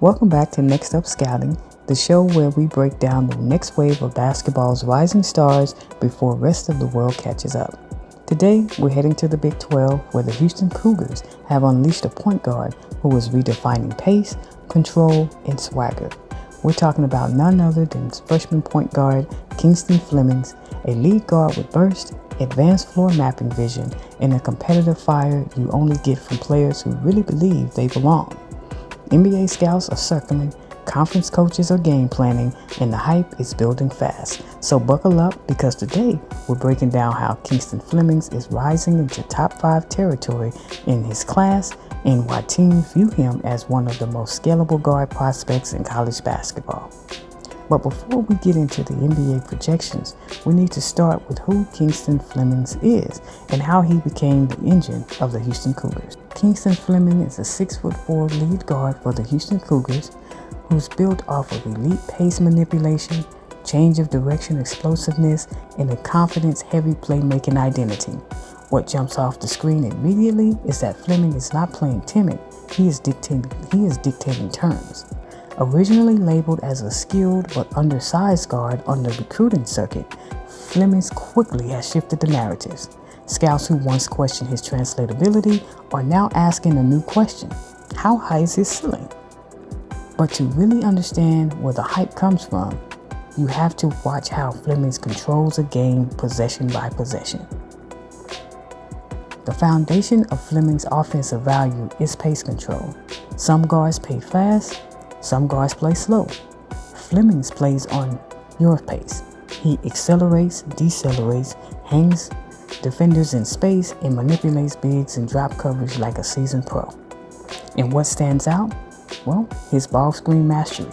Welcome back to Next Up Scouting, the show where we break down the next wave of basketball's rising stars before the rest of the world catches up. Today, we're heading to the Big 12, where the Houston Cougars have unleashed a point guard who is redefining pace, control, and swagger. We're talking about none other than freshman point guard Kingston Flemings, a lead guard with burst, advanced floor mapping vision, and a competitive fire you only get from players who really believe they belong. NBA scouts are circling, conference coaches are game planning, and the hype is building fast. So buckle up, because today we're breaking down how Kingston Flemings is rising into top 5 territory in his class and why teams view him as one of the most scalable guard prospects in college basketball. But before we get into the NBA projections, we need to start with who Kingston Flemings is and how he became the engine of the Houston Cougars. Kingston Fleming is a 6'4" lead guard for the Houston Cougars who's built off of elite pace manipulation, change of direction explosiveness, and a confidence-heavy playmaking identity. What jumps off the screen immediately is that Fleming is not playing timid, he is dictating terms. Originally labeled as a skilled but undersized guard on the recruiting circuit, Flemings quickly has shifted the narratives. Scouts who once questioned his translatability are now asking a new question: how high is his ceiling? But to really understand where the hype comes from, you have to watch how Flemings controls a game possession by possession. The foundation of Fleming's offensive value is pace control. Some guards play fast, some guards play slow. Flemings plays on your pace. He accelerates, decelerates, hangs defenders in space, and manipulates bigs and drop coverage like a seasoned pro. And what stands out? Well, his ball screen mastery.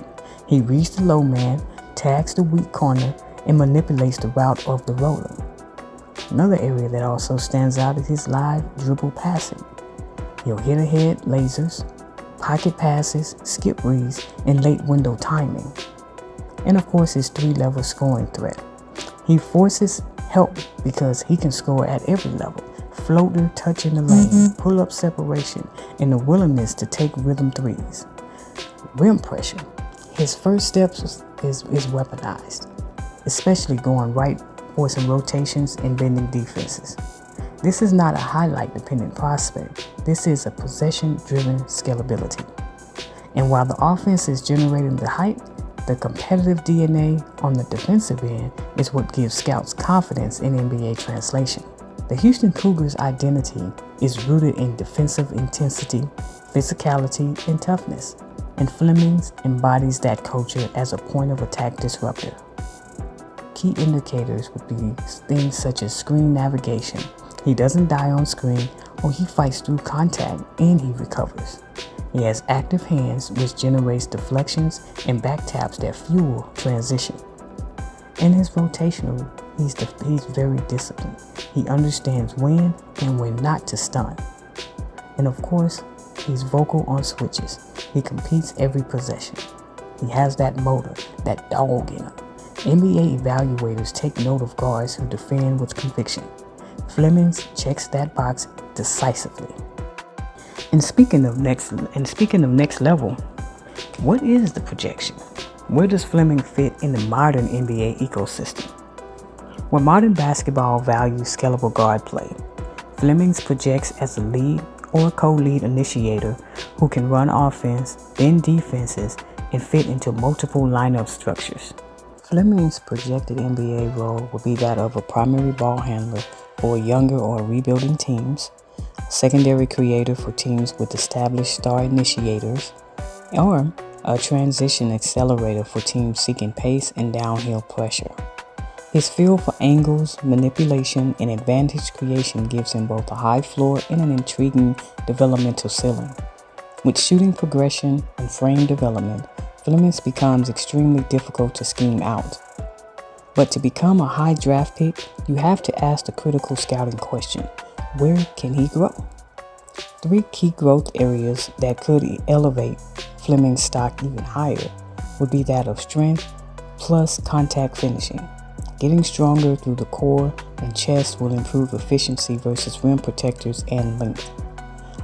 He reads the low man, tags the weak corner, and manipulates the route of the roller. Another area that also stands out is his live dribble passing. He'll hit ahead lasers, pocket passes, skip reads, and late window timing. And of course, his 3-level scoring threat. He forces help because he can score at every level. Floater, touch in the lane, pull-up separation, and the willingness to take rhythm threes. Rim pressure. His first steps is weaponized, especially going right, forcing rotations and bending defenses. This is not a highlight-dependent prospect. This is a possession-driven scalability. And while the offense is generating the hype, the competitive DNA on the defensive end is what gives scouts confidence in NBA translation. The Houston Cougars' identity is rooted in defensive intensity, physicality, and toughness, and Flemings embodies that culture as a point-of-attack disruptor. Key indicators would be things such as screen navigation. He doesn't die on screen, or he fights through contact and he recovers. He has active hands, which generates deflections and back taps that fuel transition. In his rotational, he's very disciplined. He understands when and when not to stun. And of course, he's vocal on switches. He competes every possession. He has that motor, that dog in him. NBA evaluators take note of guards who defend with conviction. Flemings checks that box decisively. And speaking of next level, what is the projection? Where does Fleming fit in the modern NBA ecosystem? Where modern basketball values scalable guard play, Flemings projects as a lead or co-lead initiator who can run offense, bend defenses, and fit into multiple lineup structures. Fleming's projected NBA role will be that of a primary ball handler for younger or rebuilding teams, secondary creator for teams with established star initiators, or a transition accelerator for teams seeking pace and downhill pressure. His feel for angles, manipulation, and advantage creation gives him both a high floor and an intriguing developmental ceiling. With shooting progression and frame development, Flemings becomes extremely difficult to scheme out. But to become a high draft pick, you have to ask the critical scouting question: where can he grow? 3 key growth areas that could elevate Fleming's stock even higher would be that of strength plus contact finishing. Getting stronger through the core and chest will improve efficiency versus rim protectors and length.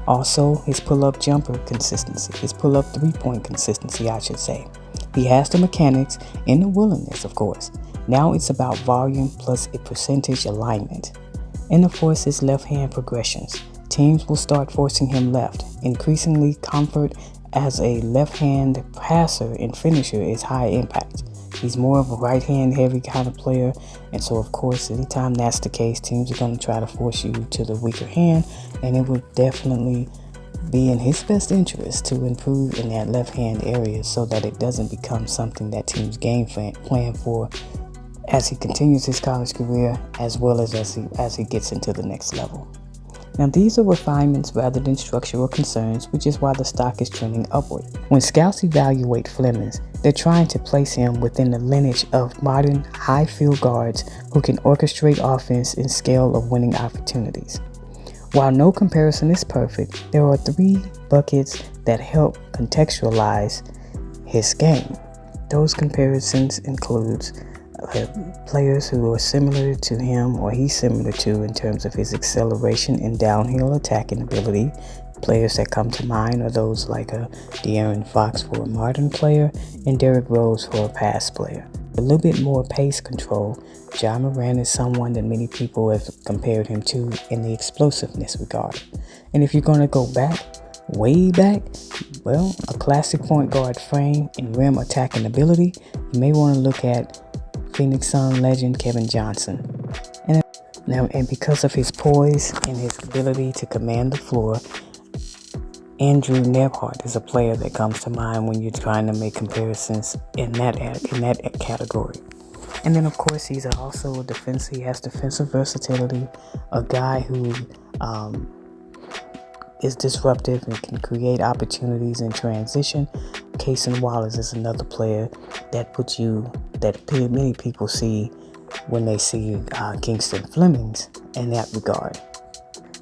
Also, his pull-up jumper consistency, his pull-up three-point consistency, I should say. He has the mechanics and the willingness, of course. Now it's about volume plus a percentage alignment. And of course, his left hand progressions. Teams will start forcing him left. Increasingly, comfort as a left-hand passer and finisher is high impact. He's more of a right-hand heavy kind of player, and so of course, anytime that's the case, teams are going to try to force you to the weaker hand, and it would definitely be in his best interest to improve in that left-hand area so that it doesn't become something that teams game plan for as he continues his college career, as well as he gets into the next level. Now, these are refinements rather than structural concerns, which is why the stock is trending upward. When scouts evaluate Flemings, they're trying to place him within the lineage of modern high field guards who can orchestrate offense and scale of winning opportunities. While no comparison is perfect, there are 3 buckets that help contextualize his game. Those comparisons includes players who are similar to him or he's similar to in terms of his acceleration and downhill attacking ability. Players that come to mind are those like De'Aaron Fox for a modern player and Derrick Rose for a past player. A little bit more pace control. Ja Morant is someone that many people have compared him to in the explosiveness regard. And if you're going to go back, way back, well, a classic point guard frame and rim attacking ability, you may want to look at Phoenix Sun legend Kevin Johnson. And because of his poise and his ability to command the floor, Andrew Nebhart is a player that comes to mind when you're trying to make comparisons in that category. And then of course he's also a defensive. He has defensive versatility, a guy who is disruptive and can create opportunities in transition. Kingston Wallace is another player that many people see when they see Kingston Flemings in that regard.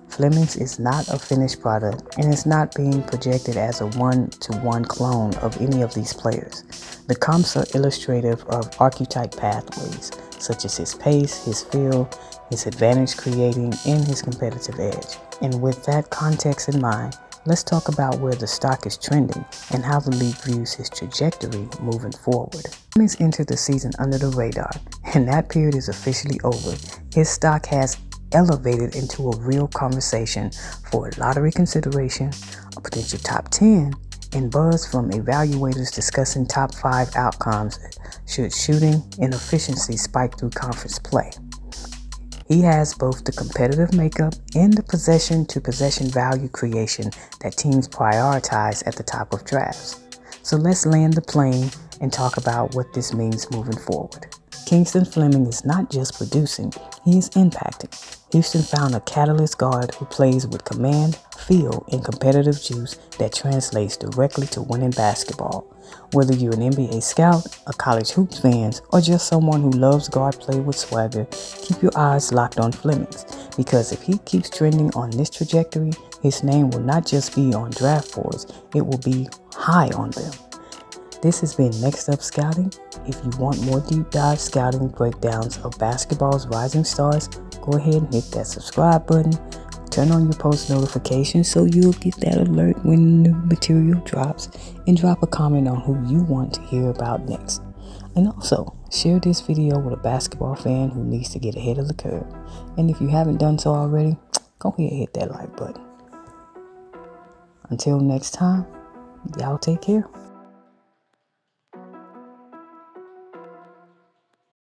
Flemings is not a finished product and is not being projected as a one-to-one clone of any of these players. The comps are illustrative of archetype pathways, such as his pace, his feel, his advantage creating, and his competitive edge. And with that context in mind, let's talk about where the stock is trending and how the league views his trajectory moving forward. Flemings entered the season under the radar, and that period is officially over. His stock has elevated into a real conversation for a lottery consideration, a potential top 10, and buzz from evaluators discussing top 5 outcomes should shooting and efficiency spike through conference play. He has both the competitive makeup and the possession-to-possession value creation that teams prioritize at the top of drafts. So let's land the plane and talk about what this means moving forward. Kingston Fleming is not just producing, he is impacting. Houston found a catalyst guard who plays with command, feel, and competitive juice that translates directly to winning basketball. Whether you're an NBA scout, a college hoops fan, or just someone who loves guard play with swagger, keep your eyes locked on Flemings, because if he keeps trending on this trajectory, his name will not just be on draft boards, it will be high on them. This has been Next Up Scouting. If you want more deep dive scouting breakdowns of basketball's rising stars, go ahead and hit that subscribe button. Turn on your post notifications so you'll get that alert when new material drops, and drop a comment on who you want to hear about next. And also, share this video with a basketball fan who needs to get ahead of the curve. And if you haven't done so already, go ahead and hit that like button. Until next time, y'all take care.